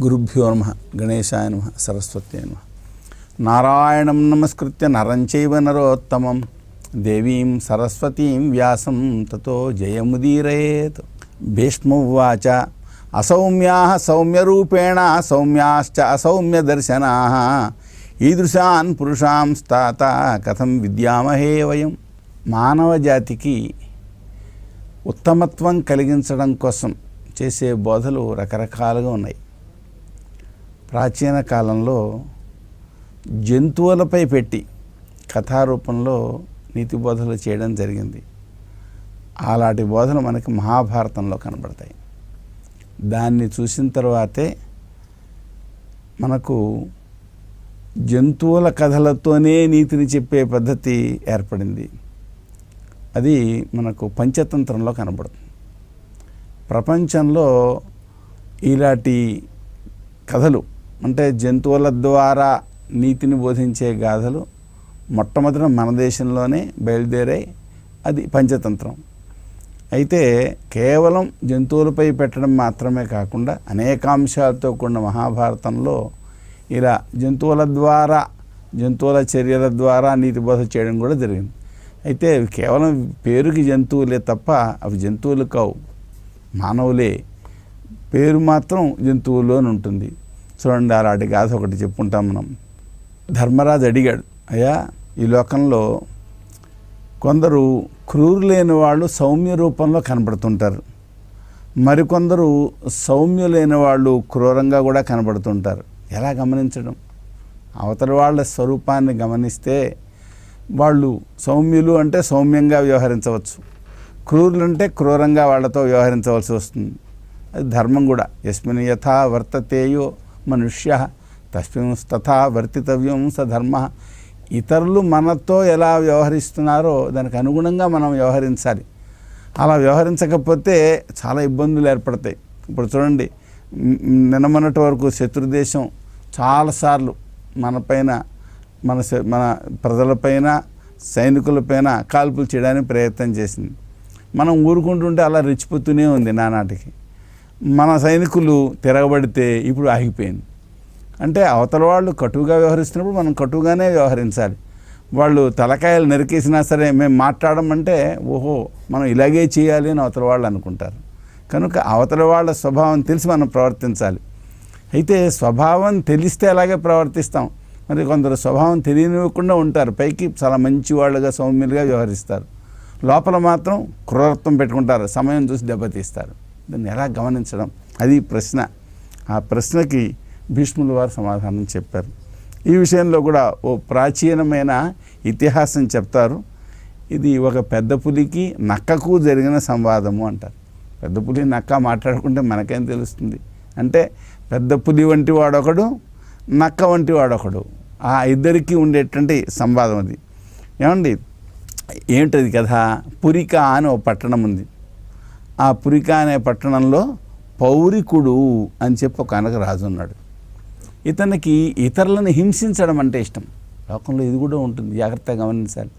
గురుభ్యో నమః. గణేశాయ నమః. సరస్వత్యై నమః. నారాయణం నమస్కృత్య నరం చైవ నరోత్తమం దేవీం సరస్వతీం వ్యాసం తతో జయముదీరయేత్. భీష్మోవాచ అసౌమ్యాః సౌమ్యరూపేణ సౌమ్యాశ్చ అసౌమ్యదర్శనాః ఈదృశాన్ పురుషాంస్తాత కథం విద్యామహే వయం. మానవ జాతికి ఉత్తమత్వం కలిగించడం కోసం చేసే బోధలు రకరకాలుగా ఉన్నాయి. ప్రాచీన కాలంలో జంతువులపై పెట్టి కథారూపంలో నీతి బోధలు చేయడం జరిగింది. అలాంటి బోధలు మనకి మహాభారతంలో కనబడతాయి. దాన్ని చూసిన తర్వాతే మనకు జంతువుల కథలతోనే నీతిని చెప్పే పద్ధతి ఏర్పడింది. అది మనకు పంచతంత్రంలో కనబడుతుంది. ప్రపంచంలో ఇలాంటి కథలు అంటే జంతువుల ద్వారా నీతిని బోధించే గాథలు మొట్టమొదట మన దేశంలోనే బయలుదేరాయి. అది పంచతంత్రం. అయితే కేవలం జంతువులపై పెట్టడం మాత్రమే కాకుండా అనేకాంశాలతో కూడిన మహాభారతంలో ఇలా జంతువుల ద్వారా జంతువుల చర్యల ద్వారా నీతి బోధ చేయడం కూడా జరిగింది. అయితే కేవలం పేరుకి జంతువులే తప్ప అవి జంతువులు కావు, మానవులే. పేరు మాత్రం జంతువుల్లోనే ఉంటుంది. చూడండి, అలాంటి గాథ ఒకటి చెప్పుకుంటాం మనం. ధర్మరాజు అడిగాడు, అయ్యా ఈ లోకంలో కొందరు క్రూరులైన వాళ్ళు సౌమ్య రూపంలో కనబడుతుంటారు, మరికొందరు సౌమ్యులైన వాళ్ళు క్రూరంగా కూడా కనబడుతుంటారు. ఎలా గమనించడం? అవతలి వాళ్ళ స్వరూపాన్ని గమనిస్తే వాళ్ళు సౌమ్యులు అంటే సౌమ్యంగా వ్యవహరించవచ్చు, క్రూరులు అంటే క్రూరంగా వాళ్ళతో వ్యవహరించవలసి వస్తుంది. అది ధర్మం కూడా. యస్మిన్ యథా వర్తతేయో మనుష్య తస్మిన్ తథా వర్తితవ్యం స ధర్మ. ఇతరులు మనతో ఎలా వ్యవహరిస్తున్నారో దానికి అనుగుణంగా మనం వ్యవహరించాలి. అలా వ్యవహరించకపోతే చాలా ఇబ్బందులు ఏర్పడతాయి. ఇప్పుడు చూడండి, నిన్నమొన్నటి వరకు శత్రుదేశం చాలాసార్లు మనపైన మన ప్రజలపైన సైనికులపైన కాల్పులు చేయడానికి ప్రయత్నం చేసింది. మనం ఊరుకుంటుంటే అలా రెచ్చిపోతూనే ఉంది. నానాటికి మన సైనికులు తిరగబడితే ఇప్పుడు ఆగిపోయింది. అంటే అవతల వాళ్ళు కటువుగా వ్యవహరిస్తున్నప్పుడు మనం కటువుగానే వ్యవహరించాలి. వాళ్ళు తలకాయలు నరికేసినా సరే మేము మాట్లాడమంటే ఓహో మనం ఇలాగే చేయాలి అని అవతల వాళ్ళు అనుకుంటారు. కనుక అవతల వాళ్ళ స్వభావం తెలిసి మనం ప్రవర్తించాలి. అయితే స్వభావం తెలిస్తే అలాగే ప్రవర్తిస్తాం. మరి కొందరు స్వభావం తెలియనివ్వకుండా ఉంటారు, పైకి చాలా మంచి వాళ్ళుగా సౌమ్యులుగా వ్యవహరిస్తారు, లోపల మాత్రం క్రూరత్వం పెట్టుకుంటారు, సమయం చూసి దెబ్బతీస్తారు. దాన్ని ఎలా గమనించడం? అది ప్రశ్న. ఆ ప్రశ్నకి భీష్ముల వారు సమాధానం చెప్పారు. ఈ విషయంలో కూడా ఓ ప్రాచీనమైన ఇతిహాసం చెప్తారు. ఇది ఒక పెద్ద పులికి నక్కకు జరిగిన సంవాదము అంటారు. పెద్ద పులి నక్క మాట్లాడుకుంటే మనకేం తెలుస్తుంది? అంటే పెద్ద పులి వంటి వాడొకడు, నక్క వంటి వాడొకడు, ఆ ఇద్దరికి ఉండేటువంటి సంవాదం అది. ఏమండి, ఏమిటది కదా? పురిక అని ఒక పట్టణం ఉంది. ఆ పురిక అనే పట్టణంలో పౌరికుడు అని చెప్పి ఒక కనక రాజు ఉన్నాడు. ఇతనికి ఇతరులను హింసించడం అంటే ఇష్టం. లోకంలో ఇది కూడా ఉంటుంది, జాగ్రత్తగా గమనించాలి.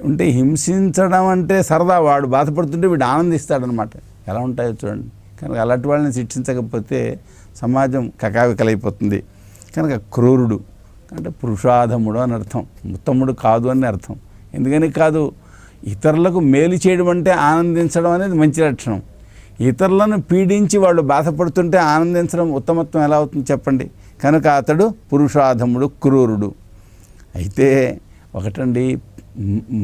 అంటే హింసించడం అంటే సరదా, వాడు బాధపడుతుంటే వీడు ఆనందిస్తాడనమాట. ఎలా ఉంటాయో చూడండి. కనుక అలాంటి వాళ్ళని శిక్షించకపోతే సమాజం కకావికలైపోతుంది. కనుక క్రూరుడు అంటే పురుషాధముడు అని అర్థం, ఉత్తముడు కాదు అని అర్థం. ఎందుకని కాదు? ఇతరులకు మేలు చేయడం అంటే ఆనందించడం అనేది మంచి లక్షణం. ఇతరులను పీడించి వాళ్ళు బాధపడుతుంటే ఆనందించడం ఉత్తమత్వం ఎలా అవుతుంది చెప్పండి? కనుక అతడు పురుషాధముడు, క్రూరుడు. అయితే ఒకటండి,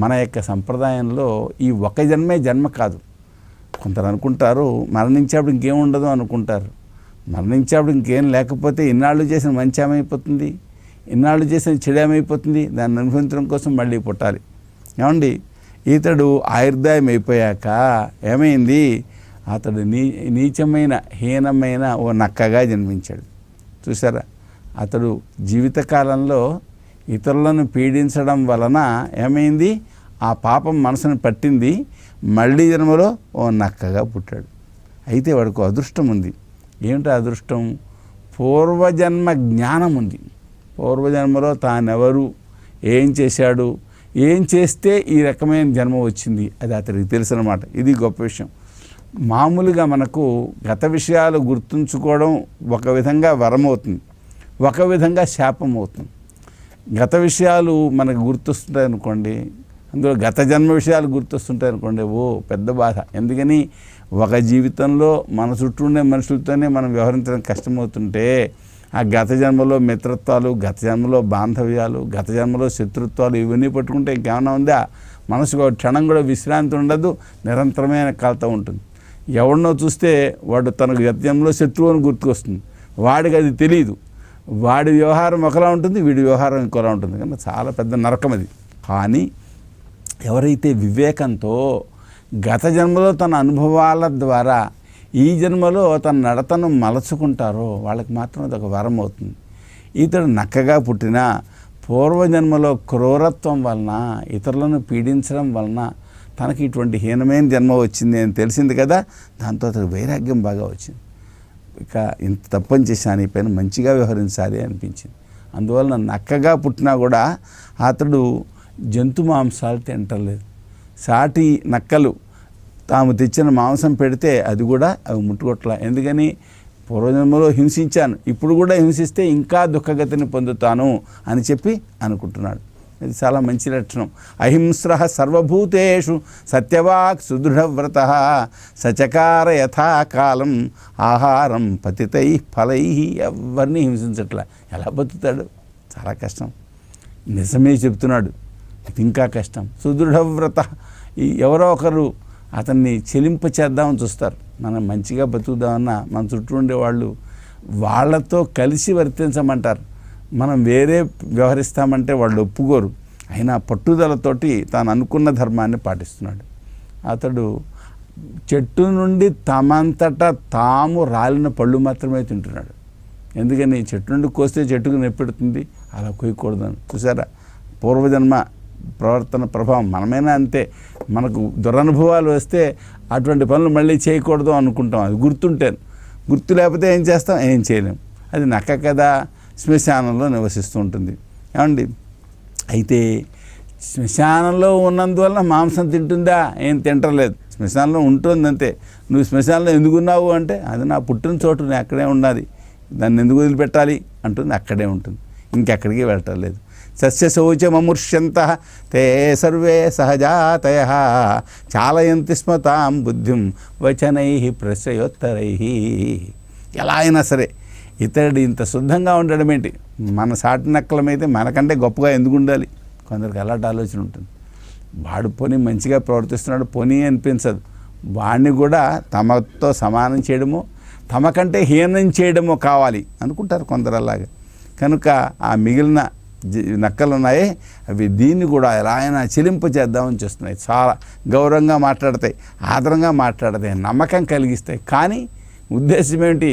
మన యొక్క సంప్రదాయంలో ఈ ఒక జన్మే జన్మ కాదు. కొందరు అనుకుంటారు మరణించేప్పుడు ఇంకేం ఉండదు అనుకుంటారు. మరణించేప్పుడు ఇంకేం లేకపోతే ఇన్నాళ్ళు చేసిన మంచి ఏమైపోతుంది, ఇన్నాళ్ళు చేసిన చెడు ఏమైపోతుంది? దాన్ని అనుభవించడం కోసం మళ్ళీ పుట్టాలి. ఏమండి, ఇతడు ఆయుర్దాయం అయిపోయాక ఏమైంది? అతడు నీచమైన హీనమైన ఓ నక్కగా జన్మించాడు. చూసారా? అతడు జీవితకాలంలో ఇతరులను పీడించడం వలన ఏమైంది? ఆ పాపం మనసును పట్టింది. మళ్ళీ జన్మలో ఓ నక్కగా పుట్టాడు. అయితే వాడికి అదృష్టం ఉంది. ఏమిటో అదృష్టం? పూర్వజన్మ జ్ఞానం ఉంది. పూర్వజన్మలో తానెవరు, ఏం చేశాడు, ఏం చేస్తే ఈ రకమైన జన్మ వచ్చింది, అది అతడికి తెలుసు అన్నమాట. ఇది గొప్ప విషయం. మామూలుగా మనకు గత విషయాలు గుర్తుంచుకోవడం ఒక విధంగా వరం అవుతుంది, ఒక విధంగా శాపం అవుతుంది. గత విషయాలు మనకు గుర్తొస్తుంటాయి అనుకోండి, అందులో గత జన్మ విషయాలు గుర్తొస్తుంటాయి అనుకోండి, ఓ పెద్ద బాధ. ఎందుకని ఒక జీవితంలో మన చుట్టూ ఉండే మనుషులతోనే మనం వ్యవహరించడం కష్టమవుతుంటే ఆ గత జన్మలో మిత్రత్వాలు, గత జన్మలో బాంధవ్యాలు, గత జన్మలో శత్రుత్వాలు ఇవన్నీ పట్టుకుంటే ఇంకేమైనా ఉందా? మనసుకు ఒక క్షణం కూడా విశ్రాంతి ఉండదు, నిరంతరమైన కలత ఉంటుంది. ఎవరినో చూస్తే వాడు తనకు గత జన్మలో శత్రువు అని గుర్తుకొస్తుంది, వాడికి అది తెలియదు. వాడి వ్యవహారం ఒకలా ఉంటుంది, వీడి వ్యవహారం ఇంకోలా ఉంటుంది. కానీ చాలా పెద్ద నరకం అది. కానీ ఎవరైతే వివేకంతో గత జన్మలో తన అనుభవాల ద్వారా ఈ జన్మలో తన నడతను మలచుకుంటారో వాళ్ళకి మాత్రం అది ఒక వరం అవుతుంది. ఇతడు నక్కగా పుట్టిన పూర్వజన్మలో క్రూరత్వం వలన, ఇతరులను పీడించడం వలన తనకి ఇటువంటి హీనమైన జన్మ వచ్చింది అని తెలిసింది కదా, దాంతో అతడు వైరాగ్యం బాగా వచ్చింది. ఇక ఇంత తప్పని చేశాను, ఈ పైన మంచిగా వ్యవహరించాలి అనిపించింది. అందువలన నక్కగా పుట్టినా కూడా అతడు జంతు మాంసాలు తింటలేదు. సాటి నక్కలు తాము తెచ్చిన మాంసం పెడితే అది కూడా అవి ముట్టుకోట్లా. ఎందుకని? పూర్వజన్మలో హింసించాను, ఇప్పుడు కూడా హింసిస్తే ఇంకా దుఃఖగతిని పొందుతాను అని చెప్పి అనుకుంటున్నాడు. ఇది చాలా మంచి లక్షణం. అహింస్రః సర్వభూతేషు సత్యవాక్ సుదృఢవ్రత సచకార యథాకాలం ఆహారం పతితై ఫలై. ఎవరిని హింసించట్లా. ఎలా బతుకుతాడు? చాలా కష్టం. నిజమే చెప్తున్నాడు, ఇది ఇంకా కష్టం. సుదృఢవ్రత, ఎవరో ఒకరు అతన్ని చెలింప చేద్దామని చూస్తారు. మనం మంచిగా బతుకుదామన్నా మన చుట్టూ ఉండేవాళ్ళు వాళ్ళతో కలిసి వర్తించమంటారు. మనం వేరే వ్యవహరిస్తామంటే వాళ్ళు ఒప్పుకోరు. అయినా పట్టుదలతోటి తాను అనుకున్న ధర్మాన్ని పాటిస్తున్నాడు. అతడు చెట్టు నుండి తమంతటా తాము రాలిన పళ్ళు మాత్రమే తింటున్నాడు. ఎందుకని? చెట్టు నుండి కోస్తే చెట్టుకు నొప్పెడుతుంది, అలా కొయ్యకూడదని. చూసారా పూర్వజన్మ ప్రవర్తన ప్రభావం. మనమైనా అంతే, మనకు దురనుభవాలు వస్తే అటువంటి పనులు మళ్ళీ చేయకూడదు అనుకుంటాం. అది గుర్తుంటాను, గుర్తు లేకపోతే ఏం చేస్తాం? ఏం చేయలేం. అది నక్క కదా, శ్మశానంలో నివసిస్తూ ఉంటుంది. ఏమండి? అయితే శ్మశానంలో ఉన్నందువల్ల మాంసం తింటుందా? ఏం తింటలేదు, శ్మశానంలో ఉంటుంది అంతే. నువ్వు శ్మశానంలో ఎందుకున్నావు అంటే, అది నా పుట్టిన చోటు, నేను అక్కడే ఉన్నది, దాన్ని ఎందుకు వదిలిపెట్టాలి అంటుంది. అక్కడే ఉంటుంది, ఇంకెక్కడికి వెళ్ళటలేదు. సస్యశౌచమమృష్యంతః తే సర్వే సహజాతయః చాలయంతి స్మ తాం బుద్ధిం వచనైః ప్రశ్రయోత్తరైః. ఎలా అయినా సరే ఇతడు ఇంత శుద్ధంగా ఉండడం ఏంటి? మన సాటి నక్కలమైతే మనకంటే గొప్పగా ఎందుకు ఉండాలి? కొందరికి అలాంటి ఆలోచన ఉంటుంది. వాడు పోనీ మంచిగా ప్రవర్తిస్తున్నాడు, పోనీ అనిపించదు. వాడిని కూడా తమతో సమానం చేయడమో తమకంటే హీనం చేయడమో కావాలి అనుకుంటారు కొందరు. అలాగా కనుక ఆ మిగిలిన నక్కలు ఉన్నాయే అవి దీన్ని కూడా ఎలా అయినా చెలింపు చేద్దామని చేస్తున్నాయి. చాలా గౌరవంగా మాట్లాడతాయి, ఆదరంగా మాట్లాడతాయి, నమ్మకం కలిగిస్తాయి. కానీ ఉద్దేశం ఏమిటి?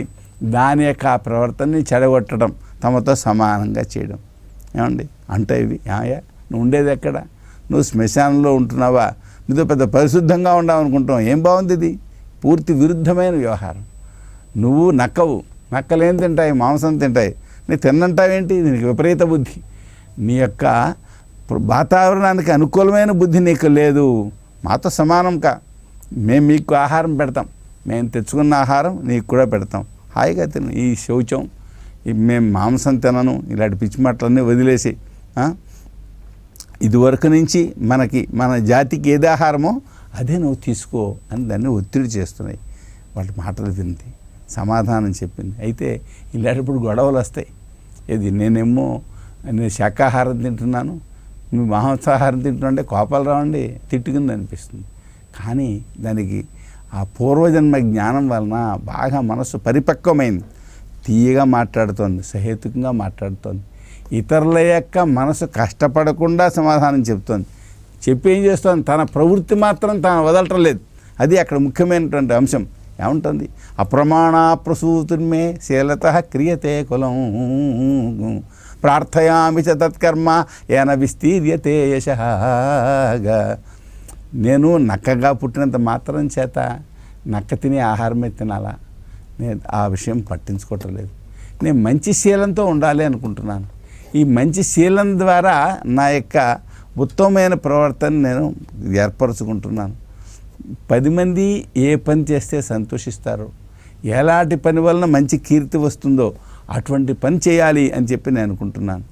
దాని యొక్క ప్రవర్తనని చెడగొట్టడం, తమతో సమానంగా చేయడం. ఏమండి? అంటే ఇవి నువ్వు ఉండేది ఎక్కడ? నువ్వు శ్మశానంలో ఉంటున్నావా? నువ్వు పెద్ద పరిశుద్ధంగా ఉండావు అనుకుంటావు. ఏం బాగుంది ఇది? పూర్తి విరుద్ధమైన వ్యవహారం. నువ్వు నక్కవు, నక్కలు ఏం తింటాయి? మాంసం తింటాయి. నీ తిన్నంటావేంటి? దీనికి విపరీత బుద్ధి. నీ యొక్క వాతావరణానికి అనుకూలమైన బుద్ధి నీకు లేదు. మాతో సమానం కా, మేము మీకు ఆహారం పెడతాం, మేము తెచ్చుకున్న ఆహారం నీకు కూడా పెడతాం, హాయిగా తిను. ఈ శౌచం, మేము మాంసం తినను, ఇలాంటి పిచ్చి మాటలన్నీ వదిలేసి ఇదివరకు నుంచి మన జాతికి ఏది ఆహారమో అదే నువ్వు తీసుకో అని దాన్ని ఒత్తిడి చేస్తున్నాయి. వాళ్ళ మాటలు వింది, సమాధానం చెప్పింది. అయితే ఇలాంటప్పుడు గొడవలు వస్తాయి. ఇది నేను శాకాహారం తింటున్నాను, నువ్వు మాంసాహారం తింటున్నా అంటే కోపాలు రావండి, తిట్టుకుంది అనిపిస్తుంది. కానీ దానికి ఆ పూర్వజన్మ జ్ఞానం వలన బాగా మనసు పరిపక్వమైంది, తీయగా మాట్లాడుతోంది, సహేతుకంగా మాట్లాడుతోంది. ఇతరుల యొక్క మనసు కష్టపడకుండా సమాధానం చెప్తోంది. చెప్పి ఏం చేస్తోంది? తన ప్రవృత్తి మాత్రం తాను వదలటం లేదు. అది అక్కడ ముఖ్యమైనటువంటి అంశం. ఏముంటుంది? అప్రమాణ ప్రసూతిర్మే శీలతః క్రియతే కులం ప్రార్థయామి చ తత్కర్మ ఏన విస్తీర్యతే యశః. నేను నక్కగా పుట్టినంత మాత్రం చేత నక్క తినే ఆహారమే తినాలా? నేను ఆ విషయం పట్టించుకోవటం లేదు. నేను మంచి శీలంతో ఉండాలి అనుకుంటున్నాను. ఈ మంచి శీలం ద్వారా నా యొక్క ఉత్తమమైన ప్రవర్తన నేను ఏర్పరచుకుంటున్నాను. 10 మంది ఏ పని చేస్తే సంతోషిస్తారో, ఎలాంటి పని వలన మంచి కీర్తి వస్తుందో అటువంటి పని చేయాలి అని చెప్పి నేను అనుకుంటున్నాను.